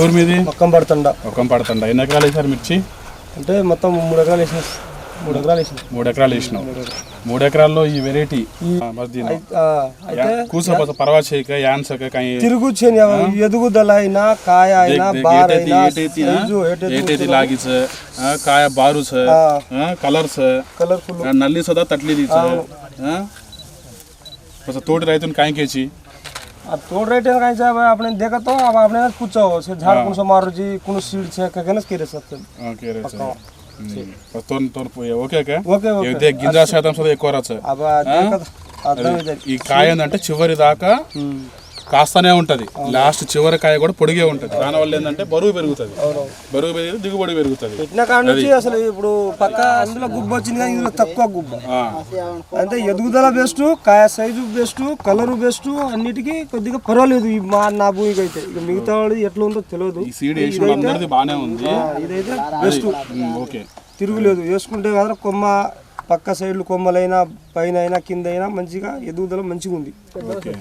ఊరు మీది మొక్కం పడుతుండ ఎన్ని ఎకరాలు వేసారు మిర్చి? అంటే మొత్తం 3 ఎకరాలు వేసిన 3 ఎకరాలు వేసినావు. 3 ఎకరాల్లో ఈ వెరైటీ తిరుగుచ్చేని ఎదుగుదల అయినా కాయ అయినా బార్ అయినా लागिच काय बारूच कलर्स कलरफुल नल्ली सुद्धा तटलेली तोड़ राहतून काय घ्यायची अब तोड़ रहे हैं कहीं से आपने देखा तो अब आपने पूछा हो से झाड़ कौन सा मारो जी कौन सीड से कहना के रे सकते ओके रे तोन तोन ఓకే ఓకే ఓకే ఇది గింజ శాతం సుదా ఎక్కువ రాచ अब देखा ఈ కాయ ఏందంటే చివరి దాకా కాస్తనే ఉంటది. లాస్ట్ చివరి కాయ కూడా పొడిగే ఉంటది. దాని వల్ల ఏంటంటే బరువు పెరుగుతుంది. బరువు పెరిగి దిగుబడి పెరుగుతుంది. పెట్టిన కాడ నుంచి అసలు ఇప్పుడు పక్క అందులో గుబ్బ వచ్చింది కానీ ఇందులో తక్కువ గుబ్బ అంటే ఎదుగుదల బెస్ట్, కాయ సైజు బెస్ట్, కలరు బెస్ట్, అన్నిటికీ కొద్దిగా పర్వాలేదు. ఈ నా భూమికి అయితే ఇక మిగతా వాడి ఎట్లా ఉందో తెలియదు. ఈ సీడ్ వేసిన అందరిది బానే ఉంది. ఇదైతే బెస్ట్. ఓకే తిరుగులేదు. వేసుకుంటే మాత్రం కొమ్మ పక్క సైడ్లు కొమ్మలైనా పైన అయినా కింద అయినా మంచిగా ఎదుగుదల మంచిగా ఉంది. ఓకే